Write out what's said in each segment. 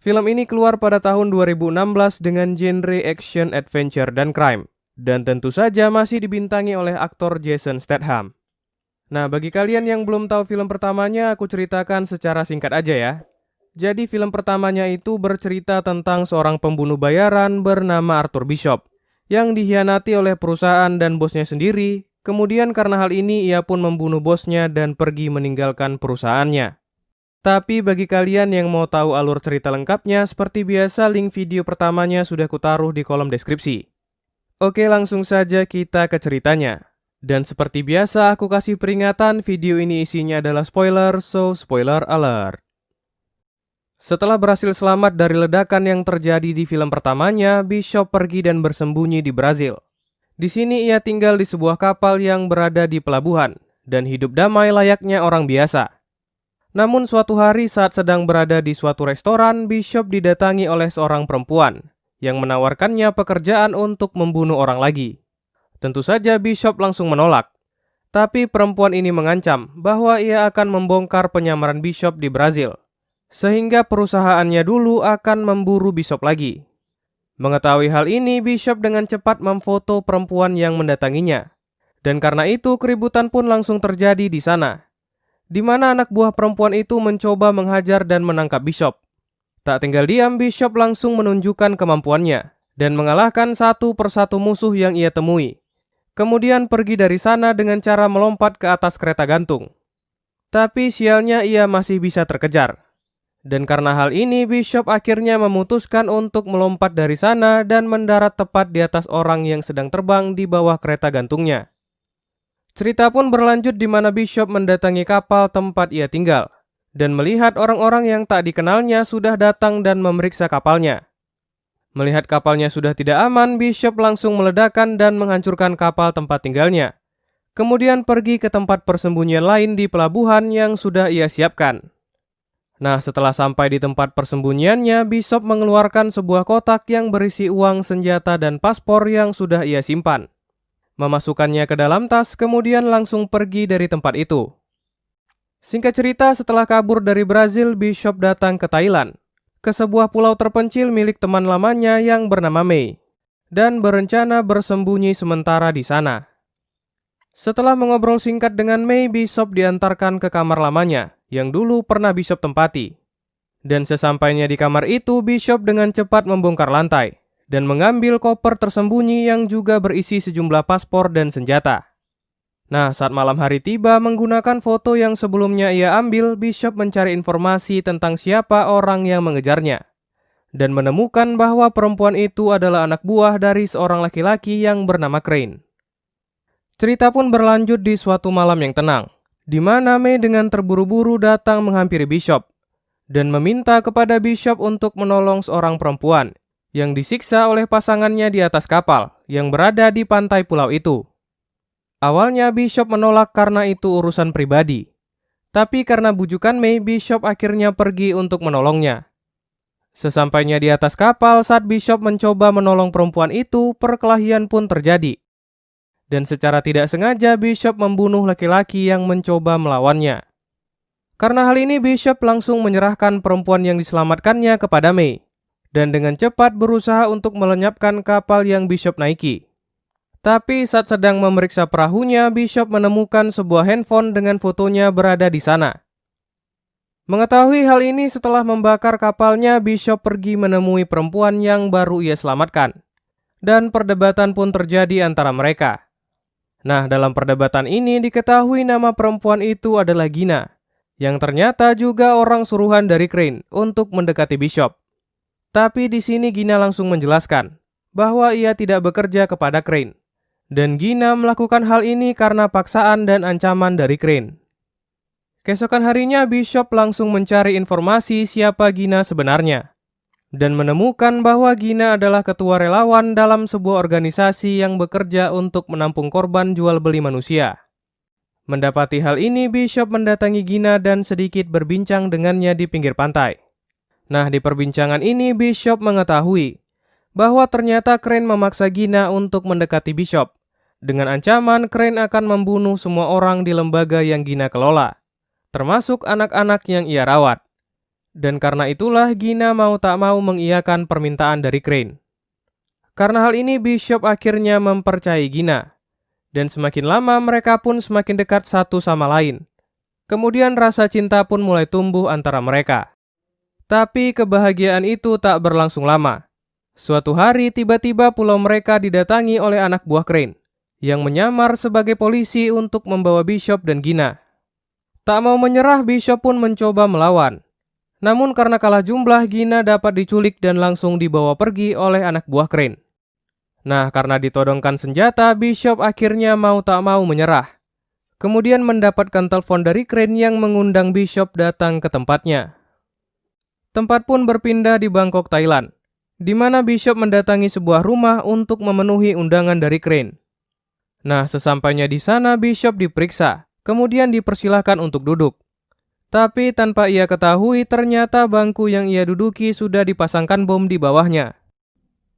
Film ini keluar pada tahun 2016 dengan genre action, adventure, dan crime. Dan tentu saja masih dibintangi oleh aktor Jason Statham. Nah, bagi kalian yang belum tahu film pertamanya, aku ceritakan secara singkat aja ya. Jadi film pertamanya itu bercerita tentang seorang pembunuh bayaran bernama Arthur Bishop yang dikhianati oleh perusahaan dan bosnya sendiri. Kemudian karena hal ini ia pun membunuh bosnya dan pergi meninggalkan perusahaannya. Tapi bagi kalian yang mau tahu alur cerita lengkapnya, seperti biasa link video pertamanya sudah kutaruh di kolom deskripsi. Oke, langsung saja kita ke ceritanya. Dan seperti biasa aku kasih peringatan, video ini isinya adalah spoiler, so spoiler alert. Setelah berhasil selamat dari ledakan yang terjadi di film pertamanya, Bishop pergi dan bersembunyi di Brazil. Di sini ia tinggal di sebuah kapal yang berada di pelabuhan dan hidup damai layaknya orang biasa. Namun suatu hari saat sedang berada di suatu restoran, Bishop didatangi oleh seorang perempuan yang menawarkannya pekerjaan untuk membunuh orang lagi. Tentu saja Bishop langsung menolak. Tapi perempuan ini mengancam bahwa ia akan membongkar penyamaran Bishop di Brazil, sehingga perusahaannya dulu akan memburu Bishop lagi. Mengetahui hal ini, Bishop dengan cepat memfoto perempuan yang mendatanginya. Dan karena itu keributan pun langsung terjadi di sana, di mana anak buah perempuan itu mencoba menghajar dan menangkap Bishop. Tak tinggal diam, Bishop langsung menunjukkan kemampuannya dan mengalahkan satu persatu musuh yang ia temui. Kemudian pergi dari sana dengan cara melompat ke atas kereta gantung. Tapi sialnya ia masih bisa terkejar. Dan karena hal ini, Bishop akhirnya memutuskan untuk melompat dari sana dan mendarat tepat di atas orang yang sedang terbang di bawah kereta gantungnya. Cerita pun berlanjut di mana Bishop mendatangi kapal tempat ia tinggal dan melihat orang-orang yang tak dikenalnya sudah datang dan memeriksa kapalnya. Melihat kapalnya sudah tidak aman, Bishop langsung meledakkan dan menghancurkan kapal tempat tinggalnya. Kemudian pergi ke tempat persembunyian lain di pelabuhan yang sudah ia siapkan. Nah, setelah sampai di tempat persembunyiannya, Bishop mengeluarkan sebuah kotak yang berisi uang, senjata, dan paspor yang sudah ia simpan. Memasukkannya ke dalam tas, kemudian langsung pergi dari tempat itu. Singkat cerita, setelah kabur dari Brazil, Bishop datang ke Thailand, ke sebuah pulau terpencil milik teman lamanya yang bernama May, dan berencana bersembunyi sementara di sana. Setelah mengobrol singkat dengan May, Bishop diantarkan ke kamar lamanya yang dulu pernah Bishop tempati. Dan sesampainya di kamar itu, Bishop dengan cepat membongkar lantai dan mengambil koper tersembunyi yang juga berisi sejumlah paspor dan senjata. Nah, saat malam hari tiba, menggunakan foto yang sebelumnya ia ambil, Bishop mencari informasi tentang siapa orang yang mengejarnya dan menemukan bahwa perempuan itu adalah anak buah dari seorang laki-laki yang bernama Crane. Cerita pun berlanjut di suatu malam yang tenang, di mana May dengan terburu-buru datang menghampiri Bishop dan meminta kepada Bishop untuk menolong seorang perempuan yang disiksa oleh pasangannya di atas kapal yang berada di pantai pulau itu. Awalnya Bishop menolak karena itu urusan pribadi, tapi karena bujukan May, Bishop akhirnya pergi untuk menolongnya. Sesampainya di atas kapal, saat Bishop mencoba menolong perempuan itu, perkelahian pun terjadi. Dan secara tidak sengaja Bishop membunuh laki-laki yang mencoba melawannya. Karena hal ini, Bishop langsung menyerahkan perempuan yang diselamatkannya kepada May dan dengan cepat berusaha untuk melenyapkan kapal yang Bishop naiki. Tapi saat sedang memeriksa perahunya, Bishop menemukan sebuah handphone dengan fotonya berada di sana. Mengetahui hal ini, setelah membakar kapalnya, Bishop pergi menemui perempuan yang baru ia selamatkan. Dan perdebatan pun terjadi antara mereka. Nah, dalam perdebatan ini diketahui nama perempuan itu adalah Gina, yang ternyata juga orang suruhan dari Crane untuk mendekati Bishop. Tapi di sini Gina langsung menjelaskan bahwa ia tidak bekerja kepada Crane, dan Gina melakukan hal ini karena paksaan dan ancaman dari Crane. Keesokan harinya Bishop langsung mencari informasi siapa Gina sebenarnya, dan menemukan bahwa Gina adalah ketua relawan dalam sebuah organisasi yang bekerja untuk menampung korban jual beli manusia. Mendapati hal ini, Bishop mendatangi Gina dan sedikit berbincang dengannya di pinggir pantai. Nah, di perbincangan ini Bishop mengetahui bahwa ternyata Crane memaksa Gina untuk mendekati Bishop. Dengan ancaman Crane akan membunuh semua orang di lembaga yang Gina kelola, termasuk anak-anak yang ia rawat. Dan karena itulah Gina mau tak mau mengiyakan permintaan dari Crane. Karena hal ini Bishop akhirnya mempercayai Gina. Dan semakin lama mereka pun semakin dekat satu sama lain. Kemudian rasa cinta pun mulai tumbuh antara mereka. Tapi kebahagiaan itu tak berlangsung lama. Suatu hari tiba-tiba pulau mereka didatangi oleh anak buah Crane yang menyamar sebagai polisi untuk membawa Bishop dan Gina. Tak mau menyerah, Bishop pun mencoba melawan. Namun karena kalah jumlah, Gina dapat diculik dan langsung dibawa pergi oleh anak buah Crane. Nah, karena ditodongkan senjata, Bishop akhirnya mau tak mau menyerah. Kemudian mendapatkan telepon dari Crane yang mengundang Bishop datang ke tempatnya. Tempat pun berpindah di Bangkok, Thailand, di mana Bishop mendatangi sebuah rumah untuk memenuhi undangan dari Crane. Nah, sesampainya di sana Bishop diperiksa, kemudian dipersilahkan untuk duduk. Tapi tanpa ia ketahui ternyata bangku yang ia duduki sudah dipasangkan bom di bawahnya.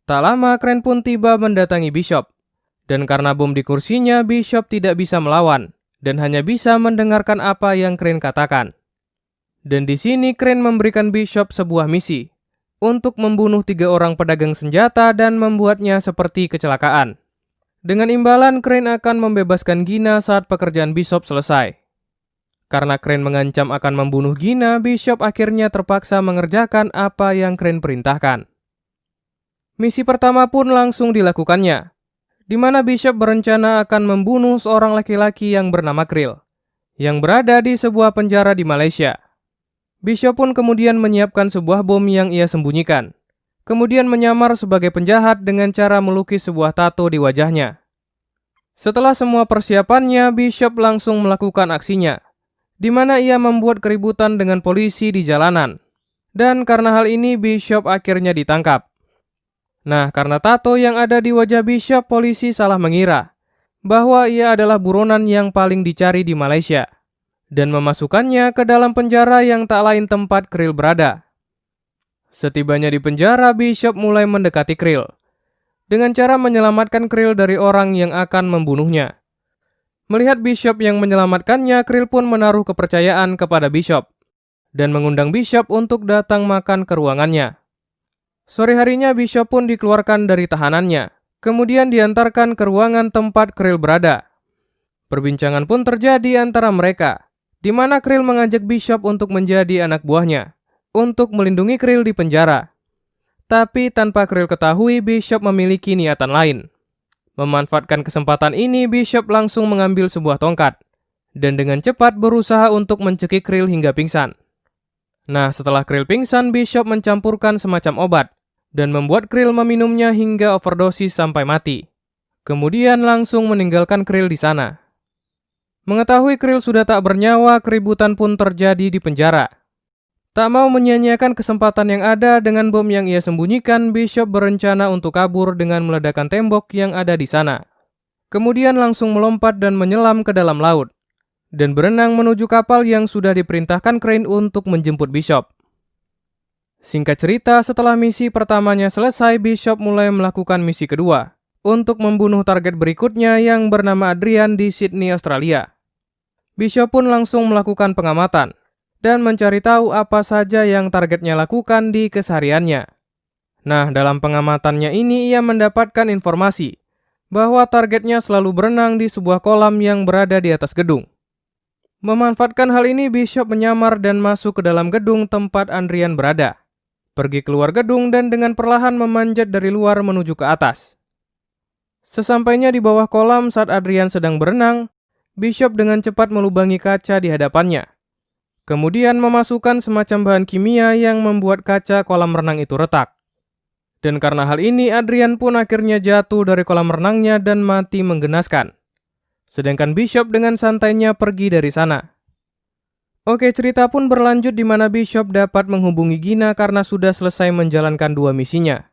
Tak lama Crane pun tiba mendatangi Bishop. Dan karena bom di kursinya, Bishop tidak bisa melawan dan hanya bisa mendengarkan apa yang Crane katakan. Dan di sini Crane memberikan Bishop sebuah misi untuk membunuh 3 orang pedagang senjata dan membuatnya seperti kecelakaan. Dengan imbalan Crane akan membebaskan Gina saat pekerjaan Bishop selesai. Karena Crane mengancam akan membunuh Gina, Bishop akhirnya terpaksa mengerjakan apa yang Crane perintahkan. Misi pertama pun langsung dilakukannya, di mana Bishop berencana akan membunuh seorang laki-laki yang bernama Krill, yang berada di sebuah penjara di Malaysia. Bishop pun kemudian menyiapkan sebuah bom yang ia sembunyikan, kemudian menyamar sebagai penjahat dengan cara melukis sebuah tato di wajahnya. Setelah semua persiapannya, Bishop langsung melakukan aksinya, di mana ia membuat keributan dengan polisi di jalanan. Dan karena hal ini Bishop akhirnya ditangkap. Nah, karena tato yang ada di wajah Bishop, polisi salah mengira bahwa ia adalah buronan yang paling dicari di Malaysia dan memasukkannya ke dalam penjara yang tak lain tempat Krill berada. Setibanya di penjara, Bishop mulai mendekati Krill dengan cara menyelamatkan Krill dari orang yang akan membunuhnya. Melihat Bishop yang menyelamatkannya, Krill pun menaruh kepercayaan kepada Bishop dan mengundang Bishop untuk datang makan ke ruangannya. Sore harinya Bishop pun dikeluarkan dari tahanannya, kemudian diantarkan ke ruangan tempat Krill berada. Perbincangan pun terjadi antara mereka, di mana Krill mengajak Bishop untuk menjadi anak buahnya, untuk melindungi Krill di penjara. Tapi tanpa Krill ketahui, Bishop memiliki niatan lain. Memanfaatkan kesempatan ini, Bishop langsung mengambil sebuah tongkat dan dengan cepat berusaha untuk mencekik Krill hingga pingsan. Nah, setelah Krill pingsan, Bishop mencampurkan semacam obat dan membuat Krill meminumnya hingga overdosis sampai mati. Kemudian langsung meninggalkan Krill di sana. Mengetahui Krill sudah tak bernyawa, keributan pun terjadi di penjara. Tak mau menyia-nyiakan kesempatan yang ada dengan bom yang ia sembunyikan, Bishop berencana untuk kabur dengan meledakkan tembok yang ada di sana. Kemudian langsung melompat dan menyelam ke dalam laut, dan berenang menuju kapal yang sudah diperintahkan Crane untuk menjemput Bishop. Singkat cerita, setelah misi pertamanya selesai, Bishop mulai melakukan misi kedua, untuk membunuh target berikutnya yang bernama Adrian di Sydney, Australia. Bishop pun langsung melakukan pengamatan dan mencari tahu apa saja yang targetnya lakukan di kesehariannya. Nah, dalam pengamatannya ini ia mendapatkan informasi bahwa targetnya selalu berenang di sebuah kolam yang berada di atas gedung. Memanfaatkan hal ini, Bishop menyamar dan masuk ke dalam gedung tempat Adrian berada. Pergi keluar gedung dan dengan perlahan memanjat dari luar menuju ke atas. Sesampainya di bawah kolam saat Adrian sedang berenang, Bishop dengan cepat melubangi kaca di hadapannya. Kemudian memasukkan semacam bahan kimia yang membuat kaca kolam renang itu retak. Dan karena hal ini, Adrian pun akhirnya jatuh dari kolam renangnya dan mati menggenaskan. Sedangkan Bishop dengan santainya pergi dari sana. Oke, cerita pun berlanjut di mana Bishop dapat menghubungi Gina karena sudah selesai menjalankan 2 misinya.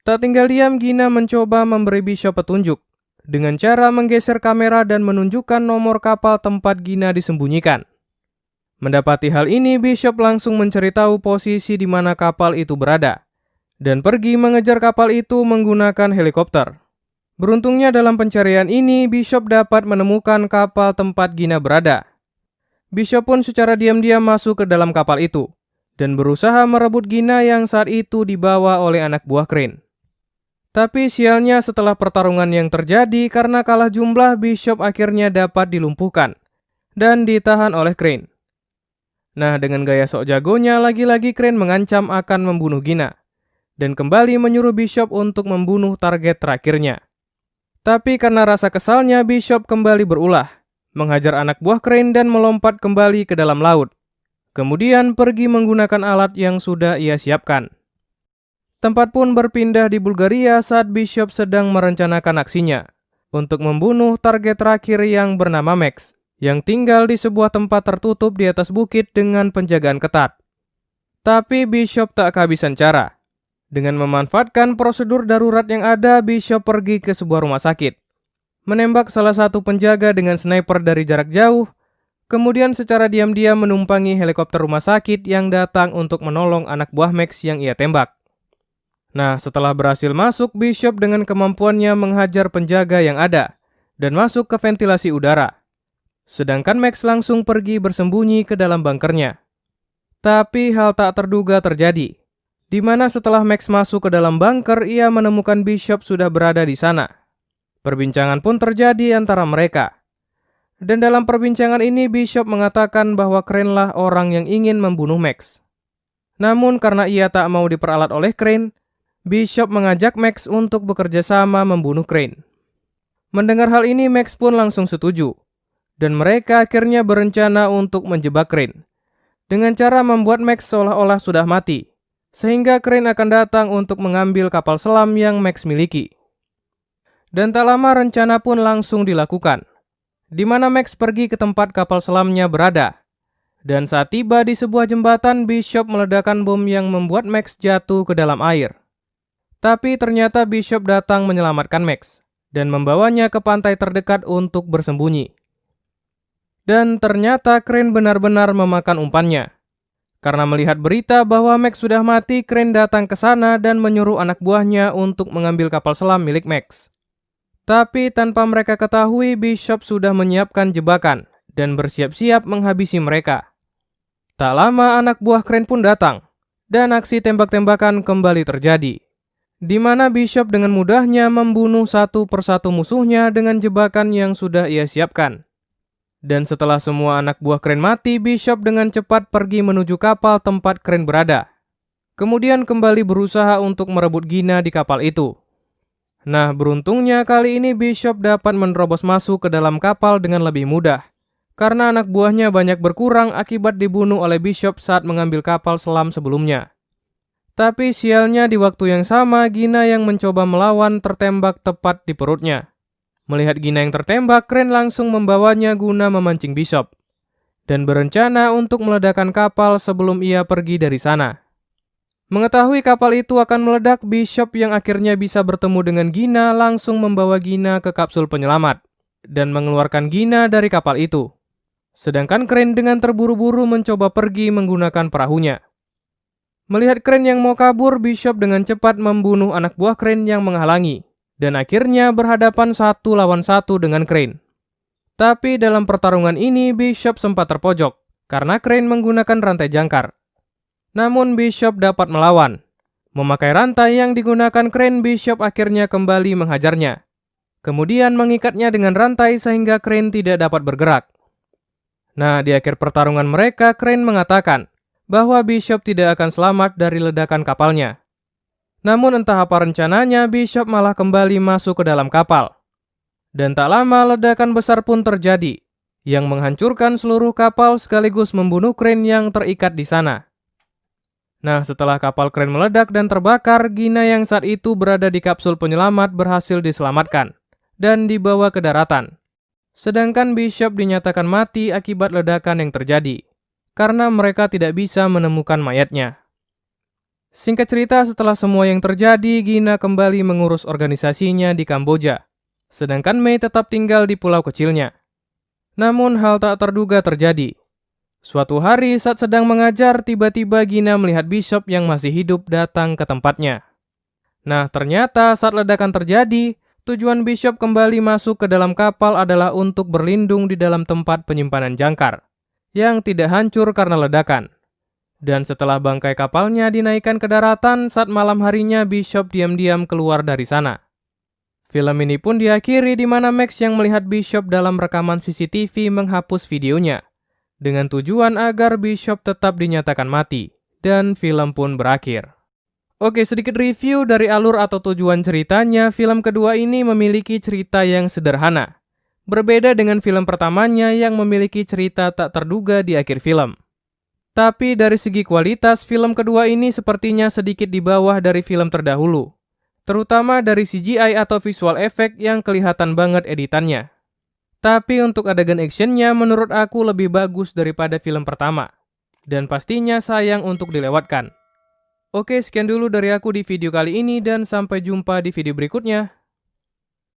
Tak tinggal diam, Gina mencoba memberi Bishop petunjuk dengan cara menggeser kamera dan menunjukkan nomor kapal tempat Gina disembunyikan. Mendapati hal ini, Bishop langsung mencari tahu posisi di mana kapal itu berada dan pergi mengejar kapal itu menggunakan helikopter. Beruntungnya dalam pencarian ini, Bishop dapat menemukan kapal tempat Gina berada. Bishop pun secara diam-diam masuk ke dalam kapal itu dan berusaha merebut Gina yang saat itu dibawa oleh anak buah Crane. Tapi sialnya setelah pertarungan yang terjadi karena kalah jumlah, Bishop akhirnya dapat dilumpuhkan dan ditahan oleh Crane. Nah, dengan gaya sok jagonya, lagi-lagi Crane mengancam akan membunuh Gina dan kembali menyuruh Bishop untuk membunuh target terakhirnya. Tapi karena rasa kesalnya, Bishop kembali berulah, menghajar anak buah Crane dan melompat kembali ke dalam laut. Kemudian pergi menggunakan alat yang sudah ia siapkan. Tempat pun berpindah di Bulgaria saat Bishop sedang merencanakan aksinya untuk membunuh target terakhir yang bernama Max, yang tinggal di sebuah tempat tertutup di atas bukit dengan penjagaan ketat. Tapi Bishop tak kehabisan cara. Dengan memanfaatkan prosedur darurat yang ada, Bishop pergi ke sebuah rumah sakit, menembak salah satu penjaga dengan sniper dari jarak jauh, kemudian secara diam-diam menumpangi helikopter rumah sakit yang datang untuk menolong anak buah Max yang ia tembak. Nah, setelah berhasil masuk, Bishop dengan kemampuannya menghajar penjaga yang ada dan masuk ke ventilasi udara. Sedangkan Max langsung pergi bersembunyi ke dalam bunkernya. Tapi hal tak terduga terjadi, di mana setelah Max masuk ke dalam bunker, ia menemukan Bishop sudah berada di sana. Perbincangan pun terjadi antara mereka. Dan dalam perbincangan ini, Bishop mengatakan bahwa Crane lah orang yang ingin membunuh Max. Namun karena ia tak mau diperalat oleh Crane, Bishop mengajak Max untuk bekerja sama membunuh Crane. Mendengar hal ini, Max pun langsung setuju. Dan mereka akhirnya berencana untuk menjebak Crane dengan cara membuat Max seolah-olah sudah mati, sehingga Crane akan datang untuk mengambil kapal selam yang Max miliki. Dan tak lama rencana pun langsung dilakukan, di mana Max pergi ke tempat kapal selamnya berada. Dan saat tiba di sebuah jembatan, Bishop meledakkan bom yang membuat Max jatuh ke dalam air. Tapi ternyata Bishop datang menyelamatkan Max dan membawanya ke pantai terdekat untuk bersembunyi. Dan ternyata Crane benar-benar memakan umpannya. Karena melihat berita bahwa Max sudah mati, Crane datang ke sana dan menyuruh anak buahnya untuk mengambil kapal selam milik Max. Tapi tanpa mereka ketahui, Bishop sudah menyiapkan jebakan dan bersiap-siap menghabisi mereka. Tak lama anak buah Crane pun datang, dan aksi tembak-tembakan kembali terjadi, di mana Bishop dengan mudahnya membunuh satu persatu musuhnya dengan jebakan yang sudah ia siapkan. Dan setelah semua anak buah Crane mati, Bishop dengan cepat pergi menuju kapal tempat Crane berada. Kemudian kembali berusaha untuk merebut Gina di kapal itu. Nah, beruntungnya kali ini Bishop dapat menerobos masuk ke dalam kapal dengan lebih mudah, karena anak buahnya banyak berkurang akibat dibunuh oleh Bishop saat mengambil kapal selam sebelumnya. Tapi sialnya di waktu yang sama, Gina yang mencoba melawan tertembak tepat di perutnya. Melihat Gina yang tertembak, Crane langsung membawanya guna memancing Bishop dan berencana untuk meledakkan kapal sebelum ia pergi dari sana. Mengetahui kapal itu akan meledak, Bishop yang akhirnya bisa bertemu dengan Gina langsung membawa Gina ke kapsul penyelamat dan mengeluarkan Gina dari kapal itu. Sedangkan Crane dengan terburu-buru mencoba pergi menggunakan perahunya. Melihat Crane yang mau kabur, Bishop dengan cepat membunuh anak buah Crane yang menghalangi. Dan akhirnya berhadapan 1-1 dengan Crane. Tapi dalam pertarungan ini Bishop sempat terpojok karena Crane menggunakan rantai jangkar. Namun Bishop dapat melawan. Memakai rantai yang digunakan Crane, Bishop akhirnya kembali menghajarnya. Kemudian mengikatnya dengan rantai sehingga Crane tidak dapat bergerak. Nah, di akhir pertarungan mereka, Crane mengatakan bahwa Bishop tidak akan selamat dari ledakan kapalnya. Namun entah apa rencananya, Bishop malah kembali masuk ke dalam kapal. Dan tak lama ledakan besar pun terjadi, yang menghancurkan seluruh kapal sekaligus membunuh Crane yang terikat di sana. Nah, setelah kapal Crane meledak dan terbakar, Gina yang saat itu berada di kapsul penyelamat berhasil diselamatkan dan dibawa ke daratan. Sedangkan Bishop dinyatakan mati akibat ledakan yang terjadi, karena mereka tidak bisa menemukan mayatnya. Singkat cerita, setelah semua yang terjadi, Gina kembali mengurus organisasinya di Kamboja, sedangkan Mei tetap tinggal di pulau kecilnya. Namun hal tak terduga terjadi. Suatu hari saat sedang mengajar, tiba-tiba Gina melihat Bishop yang masih hidup datang ke tempatnya. Nah, ternyata saat ledakan terjadi, tujuan Bishop kembali masuk ke dalam kapal adalah untuk berlindung di dalam tempat penyimpanan jangkar, yang tidak hancur karena ledakan. Dan setelah bangkai kapalnya dinaikkan ke daratan, saat malam harinya Bishop diam-diam keluar dari sana. Film ini pun diakhiri di mana Max yang melihat Bishop dalam rekaman CCTV menghapus videonya, dengan tujuan agar Bishop tetap dinyatakan mati, dan film pun berakhir. Oke, sedikit review dari alur atau tujuan ceritanya. Film kedua ini memiliki cerita yang sederhana, berbeda dengan film pertamanya yang memiliki cerita tak terduga di akhir film. Tapi dari segi kualitas, film kedua ini sepertinya sedikit di bawah dari film terdahulu, terutama dari CGI atau visual effect yang kelihatan banget editannya. Tapi untuk adegan actionnya menurut aku lebih bagus daripada film pertama, dan pastinya sayang untuk dilewatkan. Oke, sekian dulu dari aku di video kali ini dan sampai jumpa di video berikutnya.